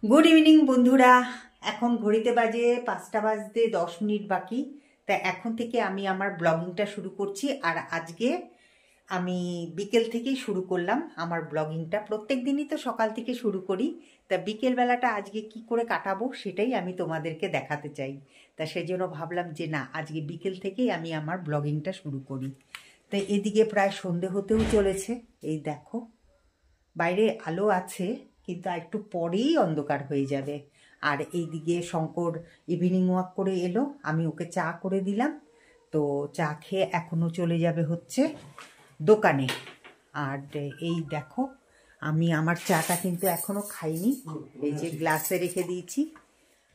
Good evening বন্ধুরা। এখন ঘড়িতে বাজে 5টা বাজতে 10 মিনিট বাকি। তা এখন থেকে আমি আমার ব্লগিংটা শুরু করছি। আর আজকে আমি বিকেল থেকেই শুরু করলাম আমার ব্লগিংটা। প্রত্যেক দিনই তো সকাল থেকে শুরু করি, তা বিকেলবেলাটা আজকে কি করে কাটাবো সেটাই আমি তোমাদেরকে দেখাতে চাই। তা সেই জন্য ভাবলাম যে না, আজকে বিকেল থেকেই আমি আমার ব্লগিংটা শুরু করি। তো এদিকে প্রায় সন্ধে হতেও চলেছে। এই দেখো, বাইরে আলো আছে কিন্তু একটু পরেই অন্ধকার হয়ে যাবে। আর এইদিকে শঙ্কর ইভিনিং ওয়াক করে এলো, আমি ওকে চা করে দিলাম। তো চা খেয়ে এখনও চলে যাবে হচ্ছে দোকানে। আর এই দেখো, আমি আমার চাটা কিন্তু এখনও খাইনি, এই যে গ্লাসে রেখে দিয়েছি।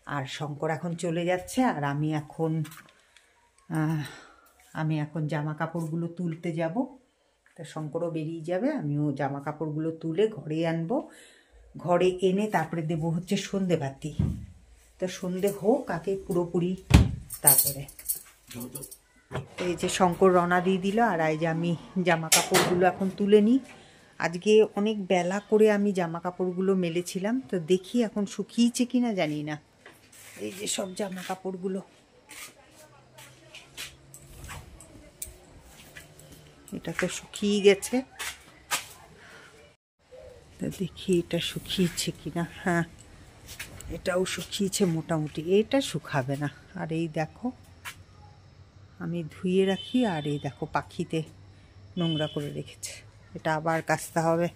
আর শঙ্কর এখন চলে যাচ্ছে, আর আমি এখন জামা কাপড়গুলো তুলতে যাব। তা শঙ্করও বেরিয়ে যাবে, আমিও জামা কাপড়গুলো তুলে ঘরে আনবো। ঘরে এনে তারপরে দেবো হচ্ছে সন্ধেবাতি। তো সন্ধে হোক আগে পুরোপুরি, তারপরে এই যে শঙ্কর রওনা দিয়ে দিল। আর এই যে আমি জামা কাপড়গুলো এখন তুলে নিই। আজকে অনেক বেলা করে আমি জামা কাপড়গুলো মেলেছিলাম, তো দেখি এখন শুকিয়েছে কিনা জানি না। এই যে সব জামা কাপড়গুলো, এটা তো শুকিয়ে গেছে। তো দেখি এটা শুকিয়েছে কিনা। হ্যাঁ, এটাও শুকিয়েছে মোটামুটি, এটা শুকাবে না। আর এই দেখো, আমি ধুয়ে রাখি, আর এই দেখো পাখিতে নোংরা করে রেখেছে, এটা আবার কাচতে হবে।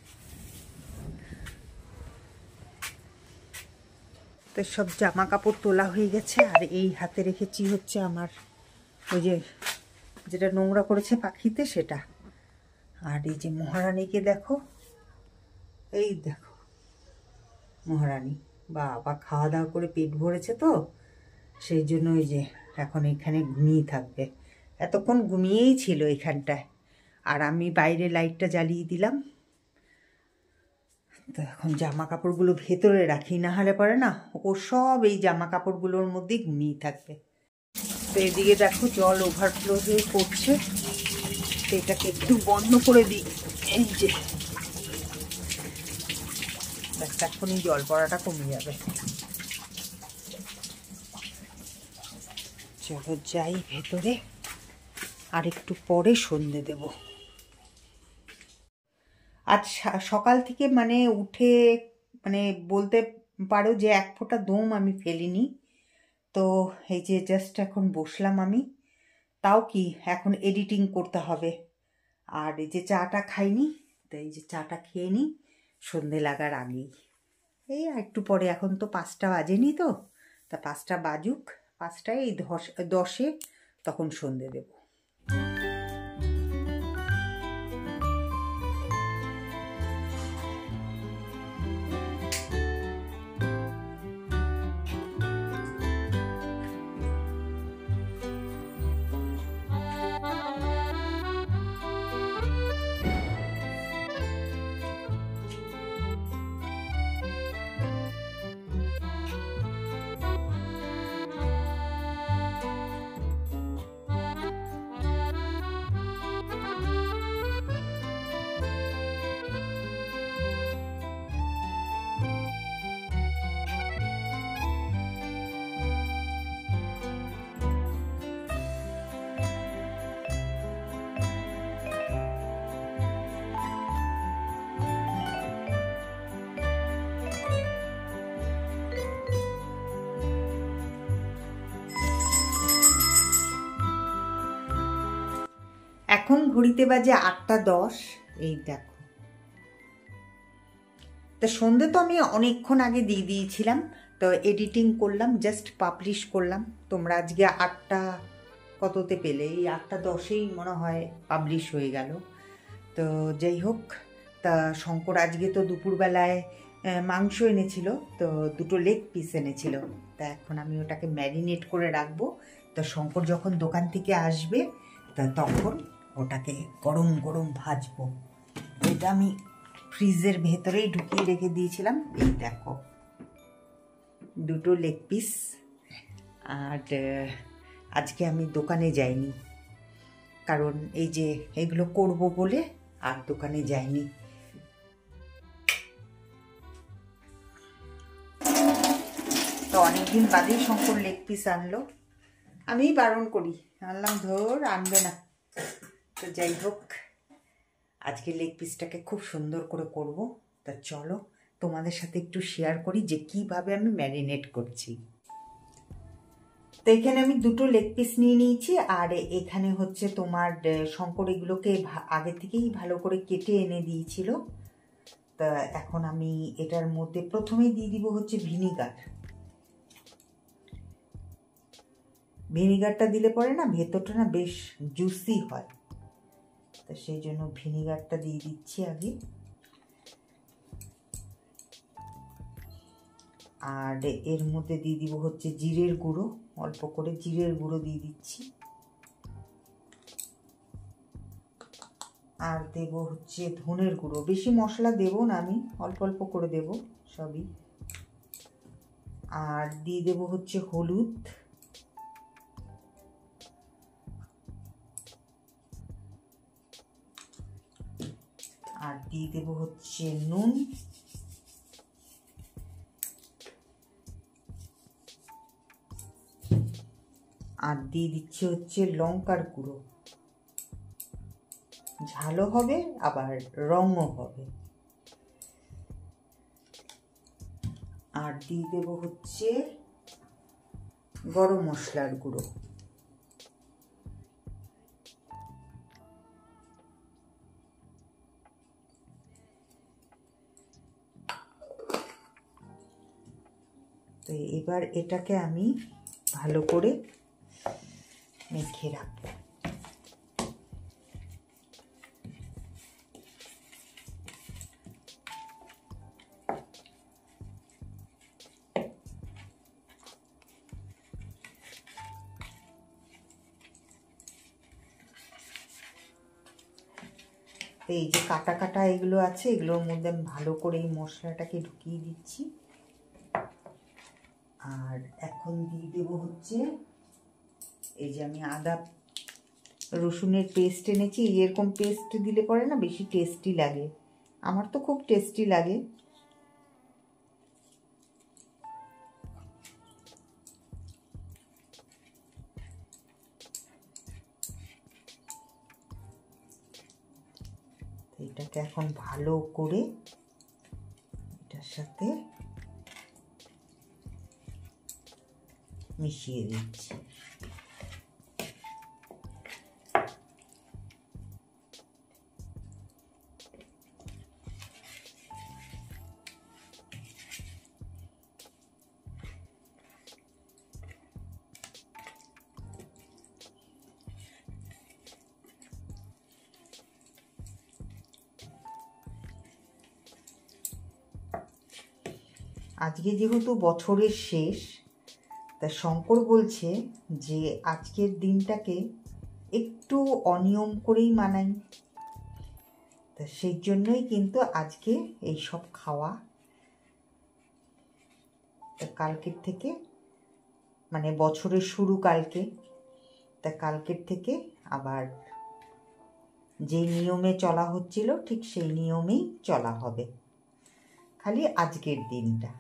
তো সব জামা কাপড় তোলা হয়ে গেছে। আর এই হাতে রেখেছি হচ্ছে আমার ওই যে যেটা নোংরা করেছে পাখিতে সেটা। আর এই যে মহারানীকে দেখো, এই দেখো মহারানী বাবা খাওয়া দাওয়া করে পেট ভরেছে, তো সেই জন্য ওই যে এখন এখানে ঘুমিয়ে থাকবে। এতক্ষণ ঘুমিয়েই ছিল এখানটায়। আর আমি বাইরে লাইটটা জ্বালিয়ে দিলাম। তো এখন জামা কাপড়গুলো ভেতরে রাখি, না হলে পরে না ও সব এই জামা কাপড়গুলোর মধ্যেই ঘুমিয়ে থাকবে। তো এদিকে দেখো জল ওভারফ্লো হয়ে পড়ছে, তো এটাকে একটু বন্ধ করে দিই। এই যে এখনই জল পড়াটা কমে যাবে। চলো যাই ভেতরে, আর একটু পরে সন্ধে দেব। আজ সকাল থেকে মানে উঠে মানে বলতে পারো যে এক ফোঁটা দম আমি ফেলিনি। তো এই যে জাস্ট এখন বসলাম আমি, তাও কি এখন এডিটিং করতে হবে। আর এই যে চাটা খাইনি, তো এই যে চাটা খেয়ে নিই সন্ধে লাগার আগেই। এই একটু পরে, এখন তো 5টা বাজেনি, তো তা 5টা বাজুক, 5টায় এই 10-এ তখন সন্ধে দেব। এখন ঘড়িতে বাজে 8টা 10। এই দেখো, তা সন্ধে তো আমি অনেকক্ষণ আগে দিয়ে দিয়েছিলাম। তো এডিটিং করলাম, জাস্ট পাবলিশ করলাম। তোমরা আজকে 8টা কততে পেলে, এই 8টা 10-এই মনে হয় পাবলিশ হয়ে গেল। তো যাই হোক, তা শঙ্কর আজকে তো দুপুরবেলায় মাংস এনেছিল, তো 2টো লেগ পিস এনেছিল। তা এখন আমি ওটাকে ম্যারিনেট করে রাখবো। তো শঙ্কর যখন দোকান থেকে আসবে তা তখন ওটাকে গরম গরম ভাজবো। এটা আমি ফ্রিজের ভেতরেই ঢুকিয়ে রেখে দিয়েছিলাম। এই দেখো 2টো লেগ পিস। আর আজকে আমি দোকানে যাইনি, কারণ এই যে এগুলো করব বলে আর দোকানে যাইনি। তো অনেকদিন বাদেই শঙ্কর লেগ পিস আনলো, আমি বারণ করি, আনলাম ধর আনবে না। তো যাই হোক, আজকে লেগ পিসটাকে খুব সুন্দর করে করব। তা চলো তোমাদের সাথে একটু শেয়ার করি যে কিভাবে আমি ম্যারিনেট করছি। তো এখানে আমি দুটো লেগ পিস নিয়ে নিয়েছি, আর এখানে হচ্ছে তোমার শঙ্কর এগুলোকে আগে থেকেই ভালো করে কেটে এনে দিয়েছিল। তা এখন আমি এটার মধ্যে প্রথমেই দিয়ে দিব হচ্ছে ভিনিগার। ভিনিগারটা দিলে পরে না ভেতরটা না বেশ জুসি হয়, তো সেই জন্য ভিনিগারটা দিয়ে দিচ্ছি আগে। আর এর মধ্যে দিয়ে দিব হচ্ছে জিরের গুঁড়ো, অল্প করে জিরের গুঁড়ো দিয়ে দিচ্ছি। আর দেব হচ্ছে ধনের গুঁড়ো, বেশি মশলা দেব না, আমি অল্প অল্প করে দেব সবই। আর দিয়ে দেব হচ্ছে হলুদ, আর দিয়ে দেব হচ্ছে নুন, আর দিয়ে দিচ্ছি হচ্ছে লঙ্কার গুঁড়ো, ঝালও হবে আবার রঙও হবে। আর দিয়ে দেব হচ্ছে গরম মশলার গুঁড়ো। তো এবার এটাকে আমি ভালো করে মেখে রাখবো। তো এই যে কাটা কাটা এগুলো আছে, এগুলোর মধ্যে আমি ভালো করে এই মশলাটাকে ঢুকিয়ে দিচ্ছি। আর এখন দিয়ে দেবো হচ্ছে এই যে আমি আদা রসুনের পেস্ট এনেছি, এরকম পেস্ট দিলে পরে না বেশি টেস্টি লাগে, আমার তো খুব টেস্টি লাগে। এটাকে এখন ভালো করে এটার সাথে মিশিয়ে দিচ্ছি। আজকে যেহেতু বছরের শেষ, তা শঙ্কর বলছে যে আজকের দিনটাকে একটু অনিয়ম করেই মানাই। তা সেই জন্যই কিন্তু আজকে এই সব খাওয়া। তা কালকের থেকে, মানে বছরের শুরু কালকে, তা কালকের থেকে আবার যে নিয়মে চলা হচ্ছিল ঠিক সেই নিয়মেই চলা হবে, খালি আজকের দিনটা।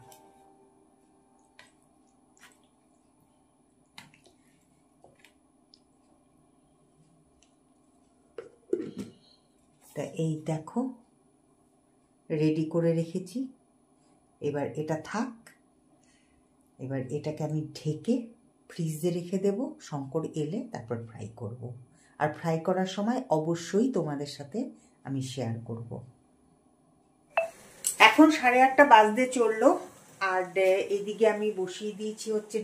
তা এই দেখো রেডি করে রেখেছি, এবার এটা থাক। এবার এটাকে আমি ঢেকে ফ্রিজে রেখে দেব, শঙ্কর এলে তারপর ফ্রাই করব। আর ফ্রাই করার সময় অবশ্যই তোমাদের সাথে আমি শেয়ার করব। এখন 8:30 বাজতে চললো, আর এদিকে আমি বসিয়ে দিয়েছি হচ্ছে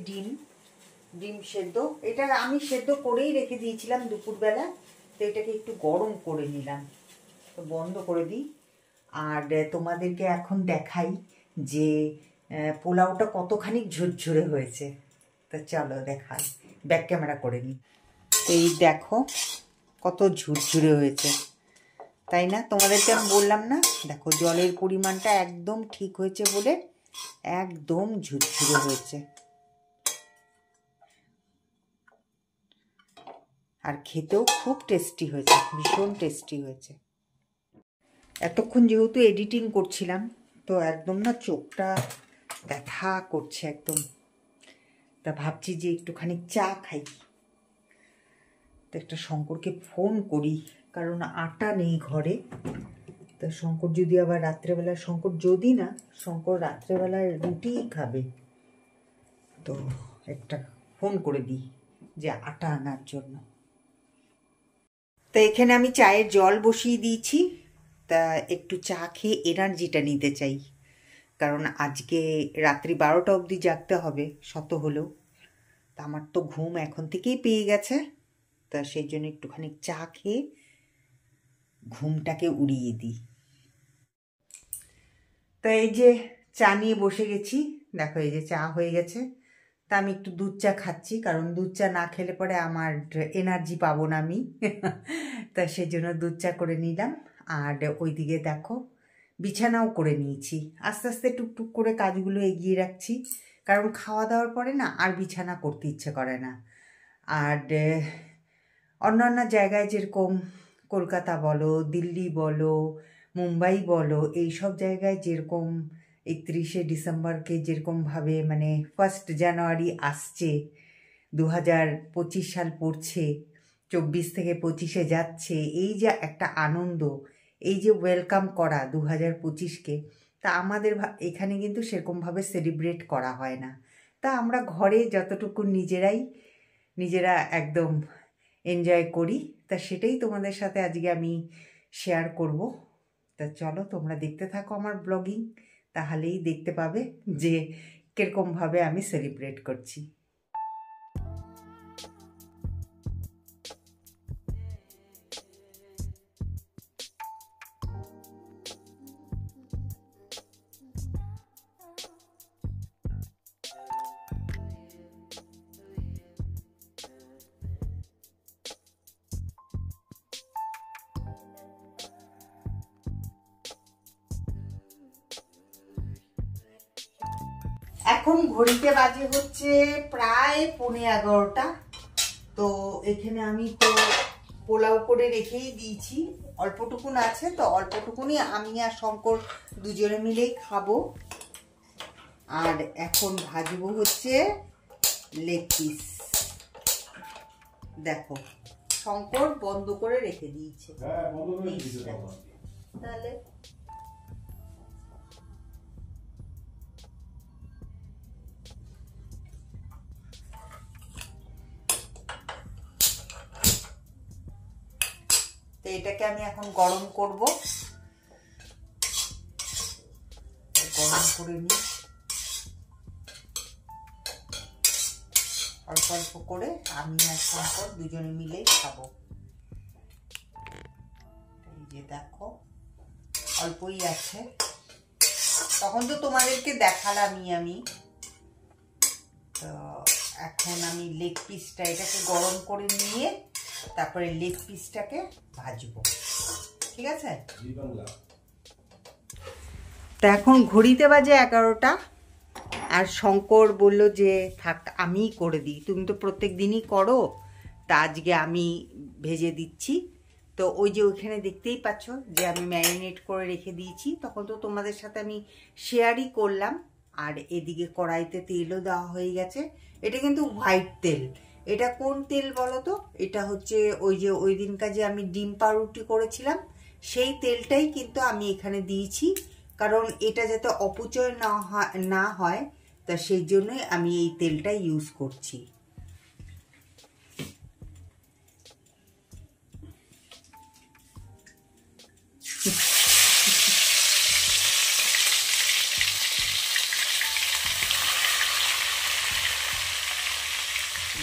ডিম সেদ্ধ। এটা আমি সেদ্ধ করেই রেখে দিয়েছিলাম দুপুরবেলা, তো এটাকে একটু গরম করে নিলাম। তো বন্ধ করে দিই, আর তোমাদেরকে এখন দেখাই যে পোলাওটা কতখানি ঝুরঝুরে হয়েছে। তো চলো দেখাই, ব্যাক ক্যামেরা করে নিই। এই দেখো কত ঝুরঝুরে হয়েছে, তাই না? তোমাদেরকে আমি বললাম না, দেখো জলের পরিমাণটা একদম ঠিক হয়েছে বলে একদম ঝুরঝুরে হয়েছে। আর খেতেও খুব টেস্টি হয়েছে, ভীষণ টেস্টি হয়েছে। এতক্ষণ যেহেতু এডিটিং করছিলাম, তো একদম না চোখটা ব্যথা করছে একদম। তা ভাবছি যে একটুখানি চা খাই। তো একটা শঙ্করকে ফোন করি, কারণ আটা নেই ঘরে। তা শঙ্কর যদি আবার রাত্রেবেলা, শঙ্কর রাত্রেবেলায় রুটিই খাবে, তো একটা ফোন করে দিই যে আটা আনার জন্য। তা এখানে আমি চায়ের জল বসিয়ে দিয়েছি। তা একটু চা খেয়ে এনার্জিটা নিতে চাই, কারণ আজকে রাত্রি 12টা অবধি জাগতে হবে শত হলেও। তা আমার তো ঘুম এখন থেকেই পেয়ে গেছে, তা সেই জন্য একটুখানি চা খেয়ে ঘুমটাকে উড়িয়ে দিই। তা এই যে চা নিয়ে বসে গেছি, দেখো এই যে চা হয়ে গেছে। তা আমি একটু দুধ চা খাচ্ছি, কারণ দুধ চা না খেলে পরে আমার এনার্জি পাবো না আমি। তা সেই জন্য দুধ চা করে নিলাম। আর ওইদিকে দেখো বিছানাও করে নিয়েছি। আস্তে আস্তে টুকটুক করে কাজগুলো এগিয়ে রাখছি, কারণ খাওয়া দাওয়ার পরে না আর বিছানা করতে ইচ্ছে করে না। আর অন্যান্য জায়গায় যেরকম কলকাতা বলো, দিল্লি বলো, মুম্বাই বলো, এই সব জায়গায় যেরকম 31শে ডিসেম্বরকে যেরকমভাবে মানে 1 জানুয়ারি আসছে, 2025 সাল পড়ছে, 24 থেকে 25-এ যাচ্ছে, এই যে একটা আনন্দ, এই যে ওয়েলকাম করা 2025কে, তা আমাদের এখানে কিন্তু সেরকমভাবে সেলিব্রেট করা হয় না। তা আমরা ঘরে যতটুকু নিজেরা একদম এনজয় করি। তা সেটাই তোমাদের সাথে আজকে আমি শেয়ার করব। তা চলো তোমরা দেখতে থাকো আমার ব্লগিং, তাহলেই দেখতে পাবে যে কিরকমভাবে আমি সেলিব্রেট করছি। এখন ঘড়িতে বাজে হচ্ছে প্রায় 11:15। তো এখানে আমি তো পোলাও করে রেখেই দিয়েছি, অল্পটুকুন আছে, তো অল্পটুকুনই আমি আর শঙ্কর দুজনে মিলেই খাবো। আর এখন ভাজবো হচ্ছে লেগ পিস। দেখো শঙ্কর বন্ধ করে রেখে দিয়েছে, তাহলে তো এটাকে আমি এখন গরম করব। গরম করে নিই অল্প অল্প করে, আমি আর শঙ্কর দুজনে মিলে খাবো। এই যে দেখো অল্পই আছে, তখন তো তোমাদেরকে দেখালামই আমি। তো এখন আমি লেগ পিসটা, এটাকে গরম করে নিয়ে তারপরে লেগ পিসটাকে ভাজবো, ঠিক আছে? তো এখন ঘড়িতে বাজে 11টা, আর শঙ্কর বলল যে থাক আমিই করে দিই, তুমি তো প্রত্যেক দিনই করো, তা আজকে আমি ভেজে দিচ্ছি। তো ওই যে ওইখানে দেখতেই পাচ্ছ যে আমি ম্যারিনেট করে রেখে দিয়েছি, তখন তো তোমাদের সাথে আমি শেয়ারই করলাম। আর এদিকে কড়াইতে তেলও দেওয়া হয়ে গেছে। এটা কিন্তু হোয়াইট তেল। এটা কোন তেল বলো তো? এটা হচ্ছে ওই যে ওই দিনকার যে আমি ডিম পাউরুটি করেছিলাম সেই তেলটাই কিন্তু আমি এখানে দিয়েছি, কারণ এটা যাতে অপচয় না হয়, তা সেই জন্যই আমি এই তেলটা ইউজ করছি।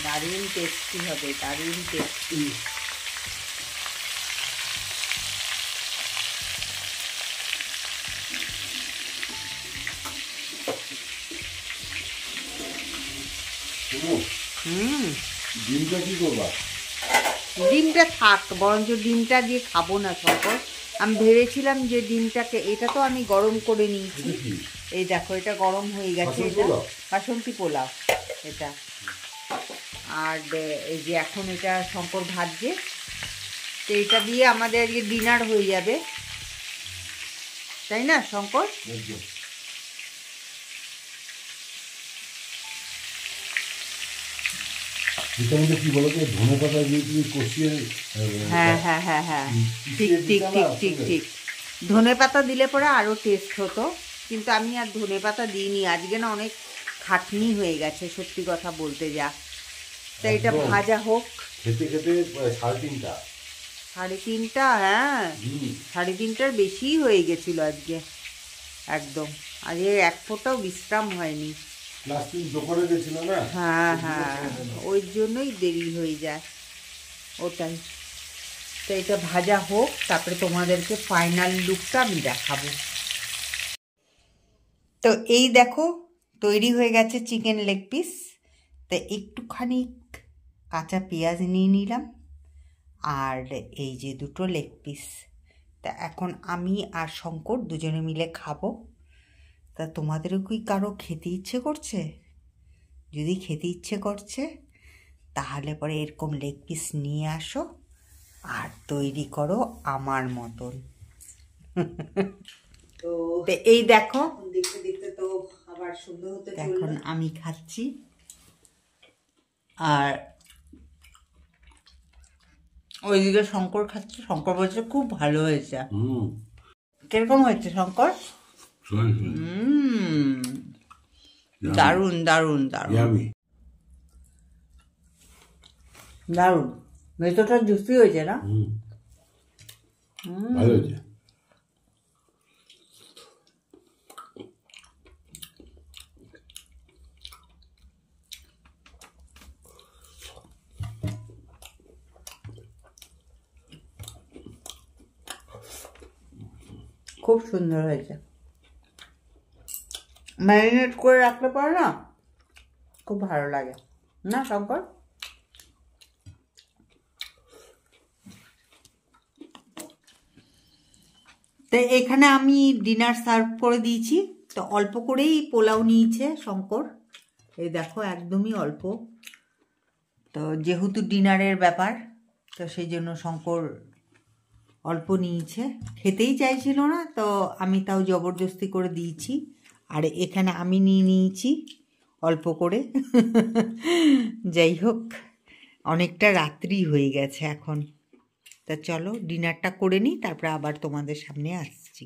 দারুণ টেস্টি হবে, দারুণ টেস্টি। ডিমটা কি করবা? ডিমটা থাক, বরঞ্চ ডিমটা দিয়ে খাবো না শঙ্কর। আমি ভেবেছিলাম যে ডিমটাকে, এটা তো আমি গরম করে নিয়েছি, এই দেখো এটা গরম হয়ে গেছে, এটা বাসন্তী পোলাও এটা। আর এই যে এখন এটা শঙ্কর ভাজছে, তো এটা দিয়ে আমাদের আজকে ডিনার হয়ে যাবে, তাই না শঙ্কর? যেটা মধ্যে কি বলতো ধনে পাতা দিয়ে তুমি কষিয়ে হ্যাঁ হ্যাঁ হ্যাঁ হ্যাঁ ঠিক ঠিক ঠিক ঠিক ঠিক ধনে পাতা দিলে পরে আরও টেস্ট হতো, কিন্তু আমি আর ধনে পাতা দিইনি আজকে, না অনেক খাটনি হয়ে গেছে সত্যি কথা বলতে যা। তা এটা একদম। ভাজা হোক। খেতে খেতে 3:30। 3:30, হ্যাঁ 3:30টার বেশিই হয়ে গেছিলো আজকে একদম। আজকে এক ফোঁটাও বিশ্রাম হয়নি। লাস্ট দিন দোকানে গেছিল না। হ্যাঁ হ্যাঁ ওই জন্যই দেরি হয়ে যায় ওটাই। তো এটা ভাজা হোক, তারপরে তোমাদেরকে ফাইনাল লুকটা আমি দেখাবো। তো এই দেখো তৈরি হয়ে গেছে চিকেন লেগ পিস। তো একটুখানি কাঁচা পেঁয়াজ নিয়ে নিলাম, আর এই যে দুটো লেগ পিস। তা এখন আমি আর শঙ্কর দুজনে মিলে খাবো। তা তোমাদেরও কি কারো খেতে ইচ্ছে করছে? যদি খেতে ইচ্ছে করছে তাহলে পরে এরকম লেগ পিস নিয়ে আসো আর তৈরি করো আমার মতন। তো এই দেখো দেখতে দেখতে তো আবার সুন্দর হতে চললো। এখন আমি খাচ্ছি, আর ওইদিকে শঙ্কর খাচ্ছে। শঙ্কর বলছে খুব ভালো হয়েছে। কিরকম হয়েছে শঙ্কর? দারুণ দারুণ দারুণ দারুণ। ভেতরটা জুসি হয়েছে না? ভালো হয়েছে। খুব সুন্দর হয়েছে। ম্যারিনেট করে রাখতে পারো না, খুব ভালো লাগে না শঙ্কর? তো এখানে আমি ডিনার সার্ভ করে দিয়েছি। তো অল্প করেই পোলাও নিয়েছে শঙ্কর, এই দেখো একদমই অল্প। তো যেহেতু ডিনারের ব্যাপার, তো সেই জন্য শঙ্কর অল্প নিয়েছে, খেতেই চাইছিল না, তো আমি তাও জবরদস্তি করে দিয়েছি। আর এখানে আমি নিয়ে নিয়েছি অল্প করে। যাই হোক, অনেকটা রাত্রি হয়ে গেছে এখন। তা চলো ডিনারটা করে নিই, তারপরে আবার তোমাদের সামনে আসছি।